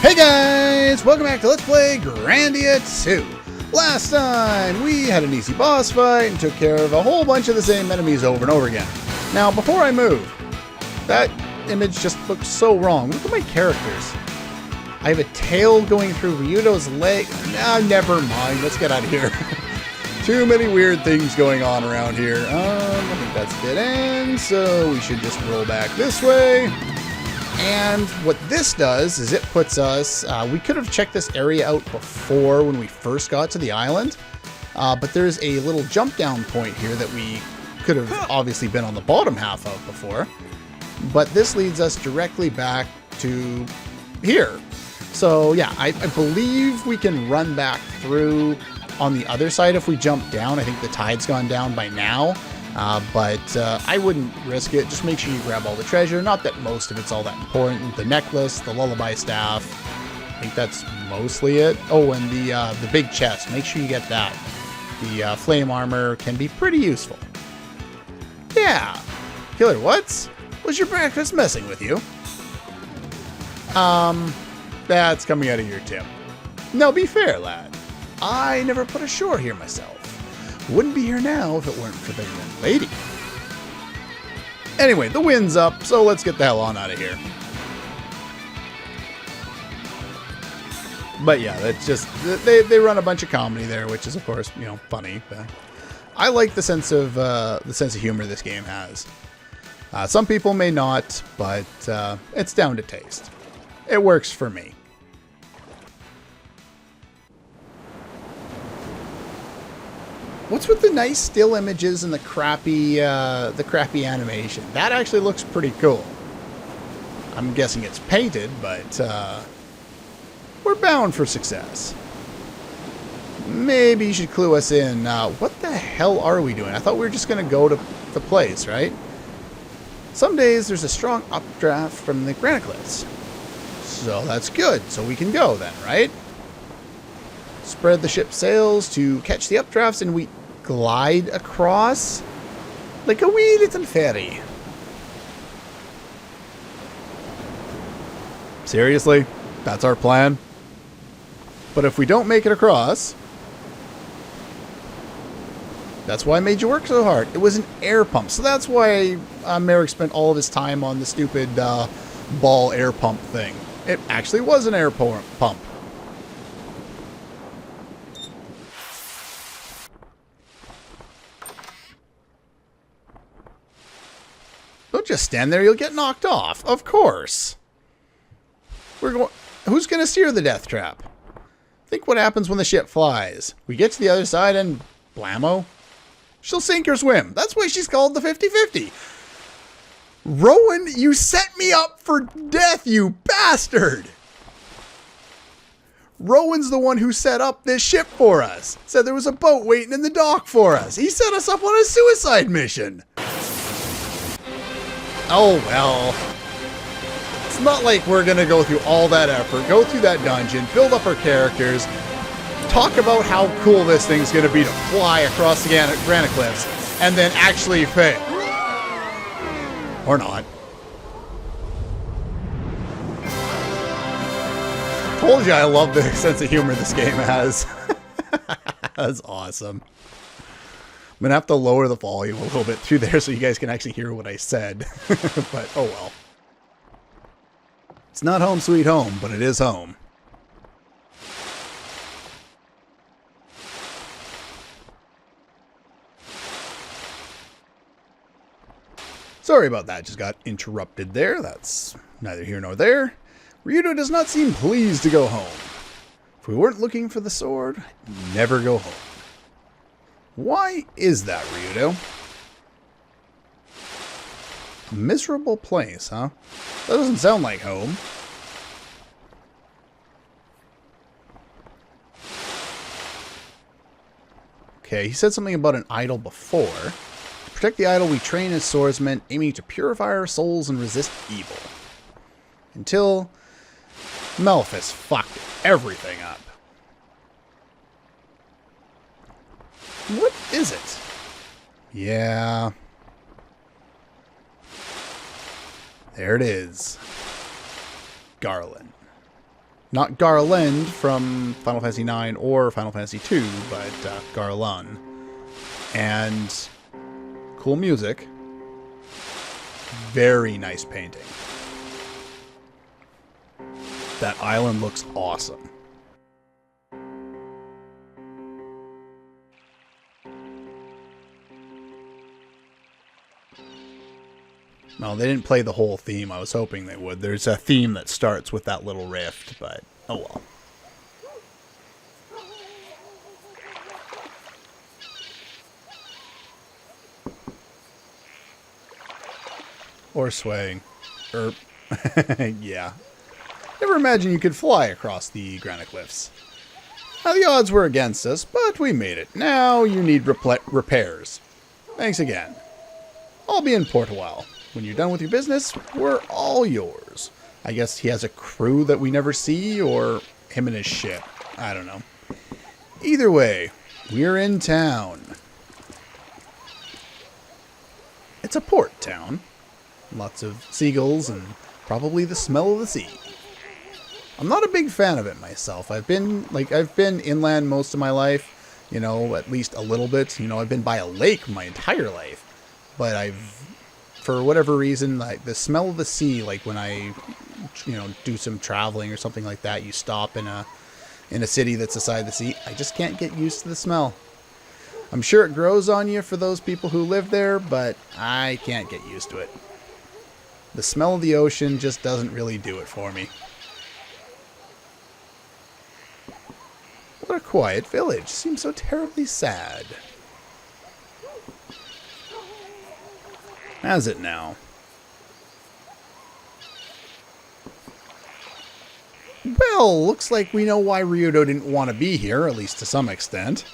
Hey guys! Welcome back to Let's Play Grandia 2. Last time, we had an easy boss fight and took care of a whole bunch of the same enemies over and over again. Now, before I move, that image just looks so wrong. Look at my characters. I have a tail going through Ryudo's leg. Nah, never mind. Let's get out of here. Too many weird things going on around here. I think that's dead end, so we should just roll back this way. And what this does is it puts us, we could have checked this area out before when we first got to the island, but there's a little jump down point here that we could have obviously been on the bottom half of before, but this leads us directly back to here. So yeah, I believe we can run back through on the other side if we jump down. I think the tide's gone down by now. But I wouldn't risk it. Just make sure you grab all the treasure. Not that most of it's all that important. The necklace, the lullaby staff. I think that's mostly it. Oh, and the big chest. Make sure you get that. The flame armor can be pretty useful. Yeah. Killer What's? Was your breakfast messing with you? That's coming out of your tip. Now be fair, lad. I never put ashore here myself. Wouldn't be here now if it weren't for the young lady. Anyway, the wind's up, so let's get the hell on out of here. But yeah, that's just, they run a bunch of comedy there, which is of course, you know, funny. I like the sense of humor this game has. Some people may not, but it's down to taste. It works for me. What's with the nice still images and the crappy animation? That actually looks pretty cool. I'm guessing it's painted, but we're bound for success. Maybe you should clue us in. What the hell are we doing? I thought we were just going to go to the place, right? Some days there's a strong updraft from the Granacliffs. So that's good. So we can go then, right? Spread the ship's sails to catch the updrafts and we glide across like a wee little ferry. Seriously? That's our plan? But if we don't make it across... That's why I made you work so hard. It was an air pump. So that's why Merrick spent all of his time on the stupid ball air pump thing. It actually was an air pump. Don't just stand there, you'll get knocked off. Of course. Who's going to steer the death trap? Think what happens when the ship flies. We get to the other side and blammo. She'll sink or swim. That's why she's called the 50-50. Rowan, you set me up for death, you bastard! Rowan's the one who set up this ship for us. Said there was a boat waiting in the dock for us. He set us up on a suicide mission. Oh, well. It's not like we're going to go through all that effort, go through that dungeon, build up our characters, talk about how cool this thing's going to be to fly across the Granacliffs, and then actually fail. Or not. Told you I love the sense of humor this game has. That's awesome. I'm going to have to lower the volume a little bit through there so you guys can actually hear what I said. But, oh well. It's not home sweet home, but it is home. Sorry about that, just got interrupted there. That's neither here nor there. Ryudo does not seem pleased to go home. If we weren't looking for the sword, I'd never go home. Why is that, Ryudo? A miserable place, huh? That doesn't sound like home. Okay, he said something about an idol before. To protect the idol, we train as swordsmen, aiming to purify our souls and resist evil. Until Maleficus fucked everything up. What is it? Yeah. There it is. Garlan. Not Garland from Final Fantasy IX or Final Fantasy II, but Garlan. And cool music. Very nice painting. That island looks awesome. No, they didn't play the whole theme. I was hoping they would. There's a theme that starts with that little rift, but oh well. Or swaying. Yeah. Never imagined you could fly across the Granacliffs. Now, the odds were against us, but we made it. Now you need repairs. Thanks again. I'll be in port a while. When you're done with your business, we're all yours. I guess he has a crew that we never see, or him and his ship. I don't know. Either way, we're in town. It's a port town. Lots of seagulls and probably the smell of the sea. I'm not a big fan of it myself. I've been inland most of my life, you know, at least a little bit. You know, I've been by a lake my entire life, but for whatever reason, like the smell of the sea, like when I, you know, do some traveling or something like that, you stop in a city that's beside the sea, I just can't get used to the smell. I'm sure it grows on you for those people who live there, but I can't get used to it. The smell of the ocean just doesn't really do it for me. What a quiet village. Seems so terribly sad. Has it now? Well, looks like we know why Ryudo didn't want to be here, at least to some extent.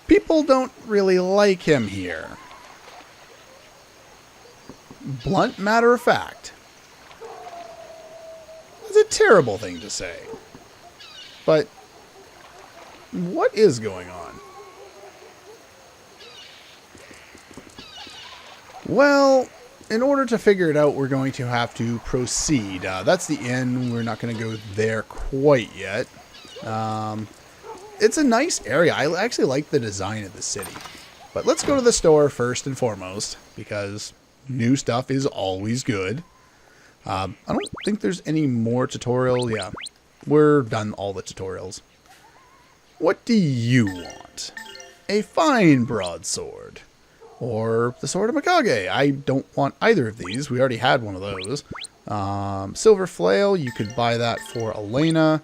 People don't really like him here. Blunt matter of fact. It's a terrible thing to say. But what is going on? Well, in order to figure it out, we're going to have to proceed. That's the inn. We're not going to go there quite yet. It's a nice area. I actually like the design of the city. But let's go to the store first and foremost, because new stuff is always good. I don't think there's any more tutorial. Yeah, we're done all the tutorials. What do you want? A fine broadsword. Or the Sword of Mikage. I don't want either of these. We already had one of those. Silver Flail, you could buy that for Elena.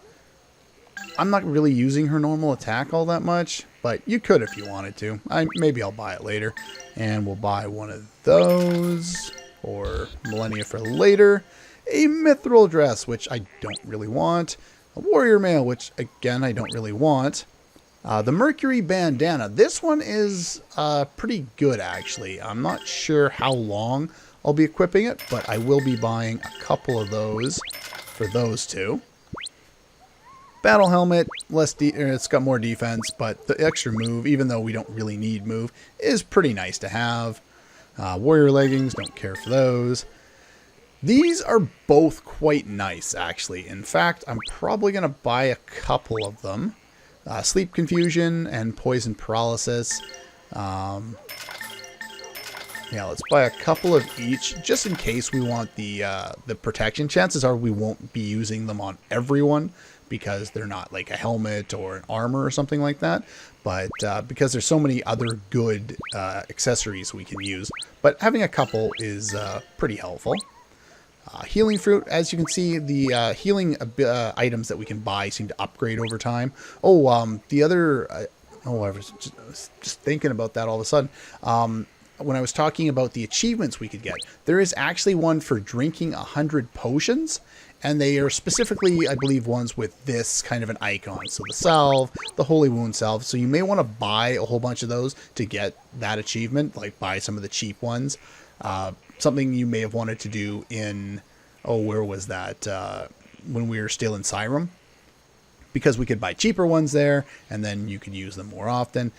I'm not really using her normal attack all that much, but you could if you wanted to. Maybe I'll buy it later. And we'll buy one of those for Millennia for later. A Mithril Dress, which I don't really want. A Warrior Mail, which again I don't really want. The Mercury Bandana. This one is pretty good, actually. I'm not sure how long I'll be equipping it, but I will be buying a couple of those for those two. Battle Helmet, it's got more defense, but the extra move, even though we don't really need move, is pretty nice to have. Warrior Leggings, don't care for those. These are both quite nice, actually. In fact, I'm probably going to buy a couple of them. Sleep Confusion and Poison Paralysis. Yeah, let's buy a couple of each, just in case we want the protection. Chances are we won't be using them on everyone, because they're not like a helmet or an armor or something like that. But because there's so many other good accessories we can use. But having a couple is pretty helpful. Healing Fruit, as you can see, the healing items that we can buy seem to upgrade over time. Oh, the other... I was just thinking about that all of a sudden. When I was talking about the achievements we could get, there is actually one for drinking 100 potions, and they are specifically, I believe, ones with this kind of an icon. So the salve, the Holy Wound salve. So you may want to buy a whole bunch of those to get that achievement, like buy some of the cheap ones. Something you may have wanted to do in, where was that? When we were still in Siram. Because we could buy cheaper ones there, and then you could use them more often.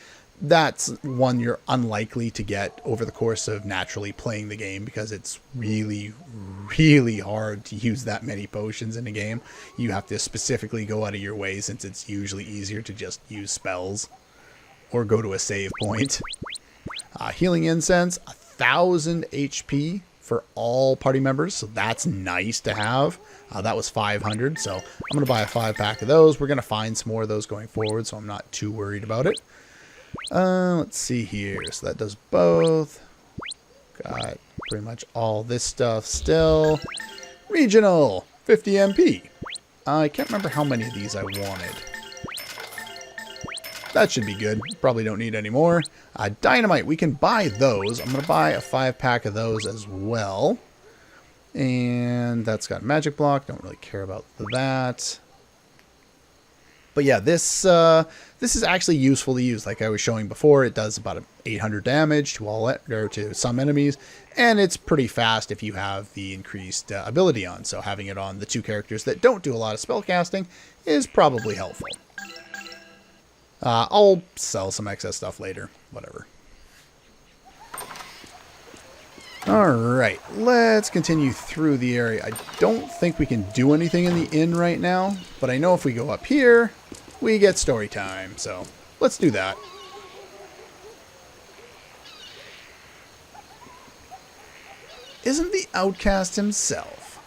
that's one you're unlikely to get over the course of naturally playing the game, because it's really, really hard to use that many potions in a game. You have to specifically go out of your way, since it's usually easier to just use spells or go to a save point. Healing Incense, 1,000 HP for all party members, so that's nice to have. That was 500, so I'm going to buy a 5-pack of those. We're going to find some more of those going forward, so I'm not too worried about it. Let's see here. So that does both. Got pretty much all this stuff still. Regional, 50 MP. I can't remember how many of these I wanted. That should be good. Probably don't need any more. Dynamite, we can buy those. I'm going to buy a 5-pack of those as well. And that's got magic block. Don't really care about that. But yeah, this is actually useful to use. Like I was showing before, it does about 800 damage to some enemies, and it's pretty fast if you have the increased ability on. So having it on the 2 characters that don't do a lot of spell casting is probably helpful. I'll sell some excess stuff later. Whatever. Alright, let's continue through the area. I don't think we can do anything in the inn right now, but I know if we go up here, we get story time, so let's do that. Isn't the outcast himself?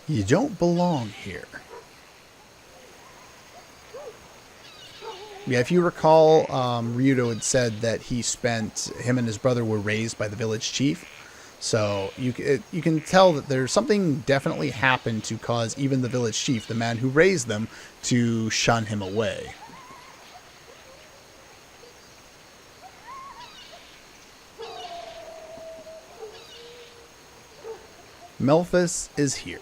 You don't belong here. Yeah, if you recall, Ryudo had said that him and his brother were raised by the village chief. So you can tell that there's something definitely happened to cause even the village chief, the man who raised them, to shun him away. Melphis is here.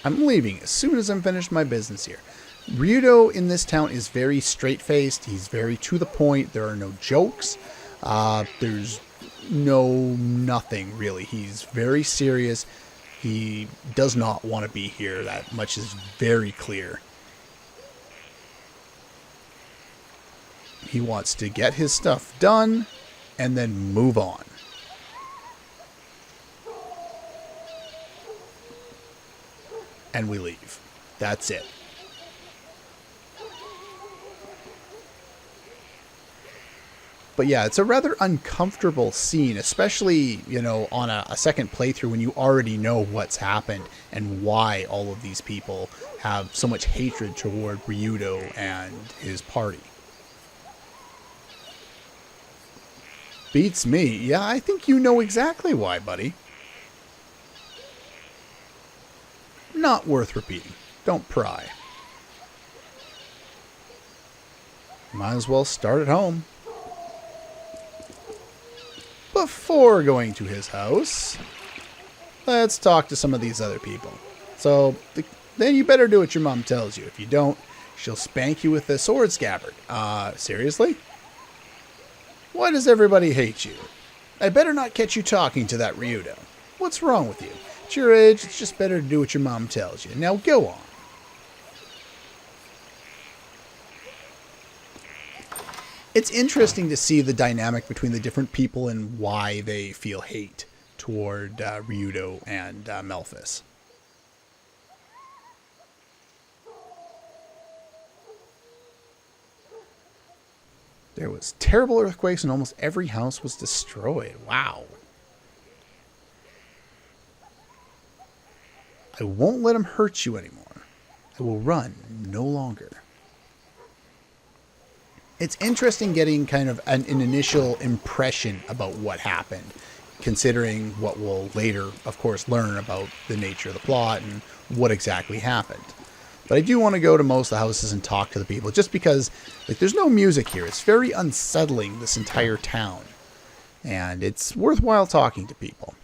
I'm leaving as soon as I'm finished my business here. Ryudo in this town is very straight-faced. He's very to the point. There are no jokes. There's nothing really. He's very serious. He does not want to be here. That much is very clear. He wants to get his stuff done and then move on. And we leave. That's it. But yeah, it's a rather uncomfortable scene, especially, you know, on a second playthrough when you already know what's happened and why all of these people have so much hatred toward Ryudo and his party. Beats me. Yeah, I think you know exactly why, buddy. Not worth repeating. Don't pry. Might as well start at home. Before going to his house, let's talk to some of these other people. So, then you better do what your mom tells you. If you don't, she'll spank you with a sword scabbard. Seriously? Why does everybody hate you? I better not catch you talking to that Ryudo. What's wrong with you? At your age, it's just better to do what your mom tells you. Now go on. It's interesting to see the dynamic between the different people and why they feel hate toward Ryudo and Melphis. There was terrible earthquakes and almost every house was destroyed. Wow. I won't let him hurt you anymore. I will run no longer. It's interesting getting kind of an initial impression about what happened, considering what we'll later, of course, learn about the nature of the plot and what exactly happened. But I do want to go to most of the houses and talk to the people, just because there's no music here. It's very unsettling, this entire town. And it's worthwhile talking to people.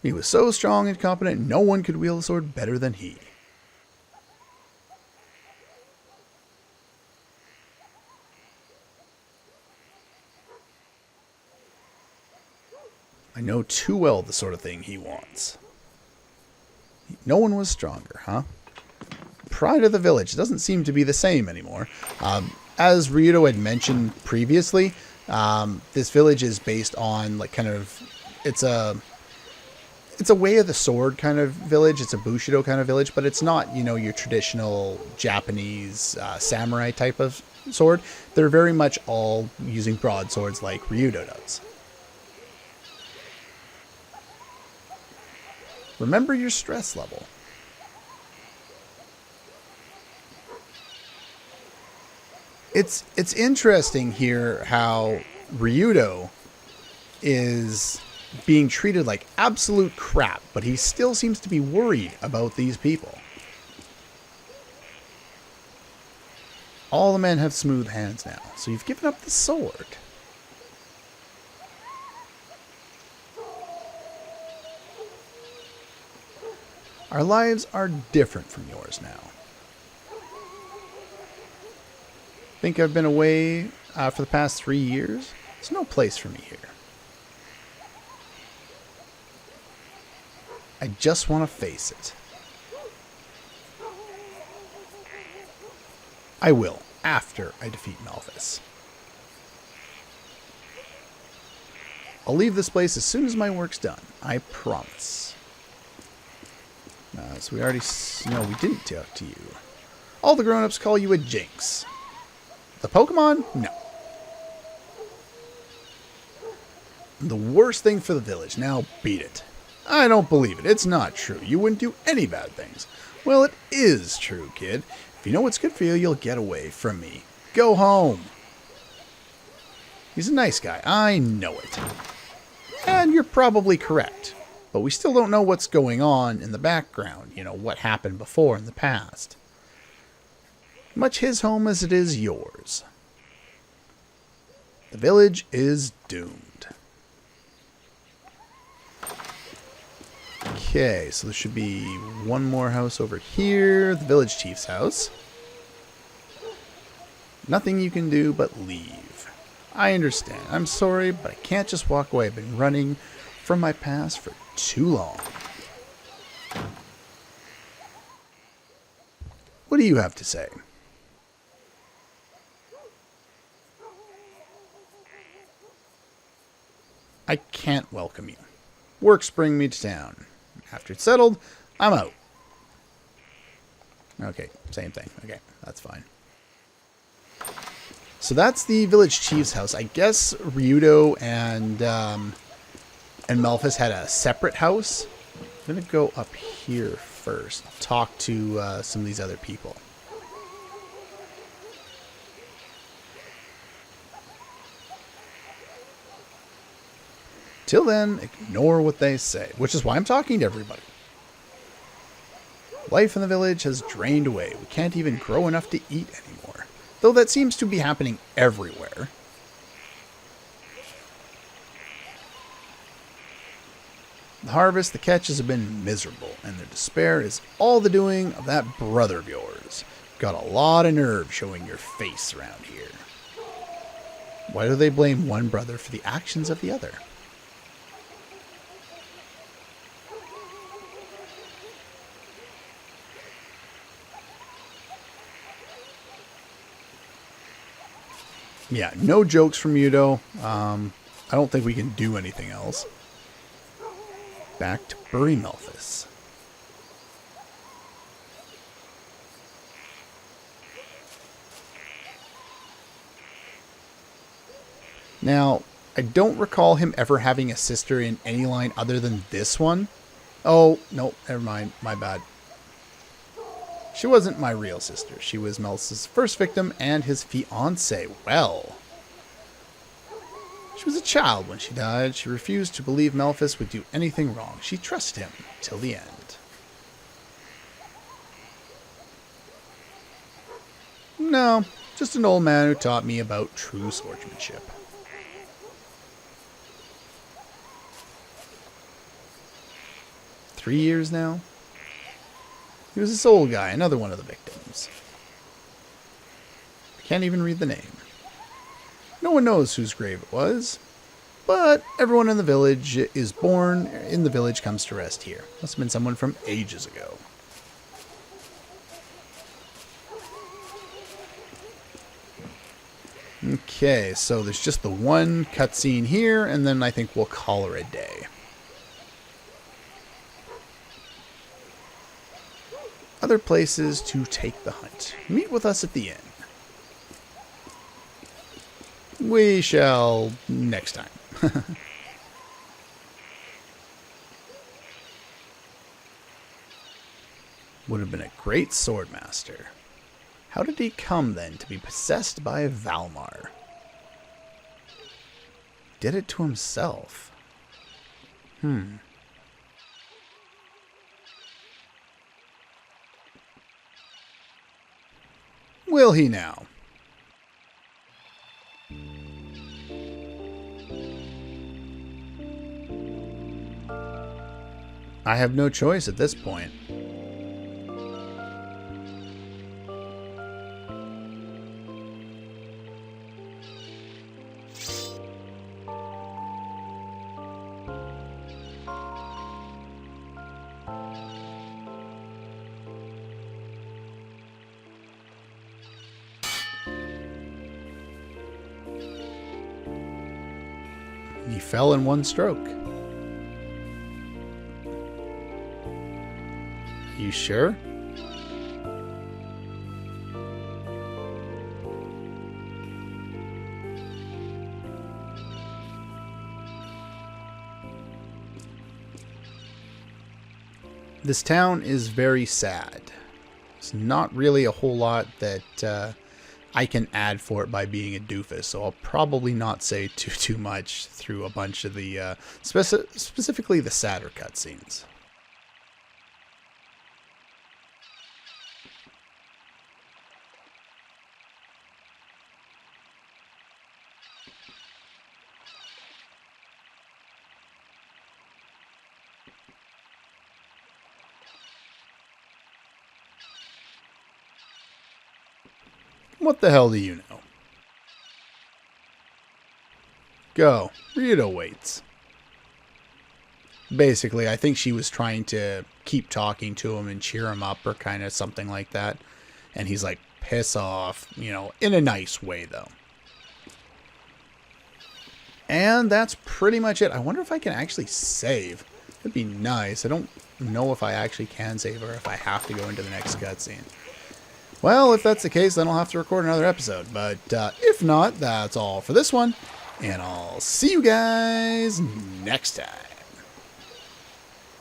He was so strong and competent, no one could wield a sword better than he. I know too well the sort of thing he wants. No one was stronger, huh? Pride of the village doesn't seem to be the same anymore. As Ryudo had mentioned previously, this village is based on like kind of it's a way of the sword kind of village. It's a Bushido kind of village, but it's not, you know, your traditional Japanese samurai type of sword. They're very much all using broadswords like Ryudo does. Remember your stress level. It's interesting here how Ryudo is being treated like absolute crap, but he still seems to be worried about these people. All the men have smooth hands now, so you've given up the sword. Our lives are different from yours now. Think I've been away for the past 3 years? There's no place for me here. I just want to face it. I will, after I defeat Malphus. I'll leave this place as soon as my work's done. I promise. So we already... No, we didn't talk to you. All the grown-ups call you a jinx. The Pokemon? No. The worst thing for the village. Now beat it. I don't believe it. It's not true. You wouldn't do any bad things. Well, it is true, kid. If you know what's good for you, you'll get away from me. Go home. He's a nice guy. I know it. And you're probably correct. But we still don't know what's going on in the background. You know, what happened before in the past. Much his home as it is yours. The village is doomed. Okay, so there should be one more house over here. The village chief's house. Nothing you can do but leave. I understand. I'm sorry, but I can't just walk away. I've been running from my past for too long. What do you have to say? I can't welcome you. Works bring me to town. After it's settled, I'm out. Okay, same thing. Okay, that's fine. So that's the village chief's house. I guess Ryudo and Malphus had a separate house. I'm going to go up here first. Talk to some of these other people. Till then, ignore what they say, which is why I'm talking to everybody. Life in the village has drained away. We can't even grow enough to eat anymore. Though that seems to be happening everywhere. The harvest, the catches have been miserable, and their despair is all the doing of that brother of yours. Got a lot of nerve showing your face around here. Why do they blame one brother for the actions of the other? Yeah, no jokes from Ryudo. I don't think we can do anything else. Back to bury Malphus. Now, I don't recall him ever having a sister in any line other than this one. Oh, no, never mind. My bad. She wasn't my real sister. She was Malphus' first victim and his fiancée. Well, she was a child when she died. She refused to believe Malphus would do anything wrong. She trusted him till the end. No, just an old man who taught me about true swordsmanship. Three years now? He was this old guy, another one of the victims. I can't even read the name. No one knows whose grave it was. But everyone in the village is born in the village comes to rest here. Must have been someone from ages ago. Okay, so there's just the one cutscene here, and then I think we'll call her a day. Other places to take the hunt. Meet with us at the inn. We shall next time. Would have been a great swordmaster. How did he come, then, to be possessed by Valmar? Did it to himself. Will he now? I have no choice at this point. He fell in one stroke. You sure? This town is very sad. There's not really a whole lot that I can add for it by being a doofus, so I'll probably not say too much through a bunch of the specifically the sadder cutscenes. What the hell do you know? Go. Ryudo waits. Basically, I think she was trying to keep talking to him and cheer him up or kind of something like that. And he's like, piss off, you know, in a nice way, though. And that's pretty much it. I wonder if I can actually save. That'd be nice. I don't know if I actually can save or if I have to go into the next cutscene. Well, if that's the case, then I'll have to record another episode. But if not, that's all for this one. And I'll see you guys next time.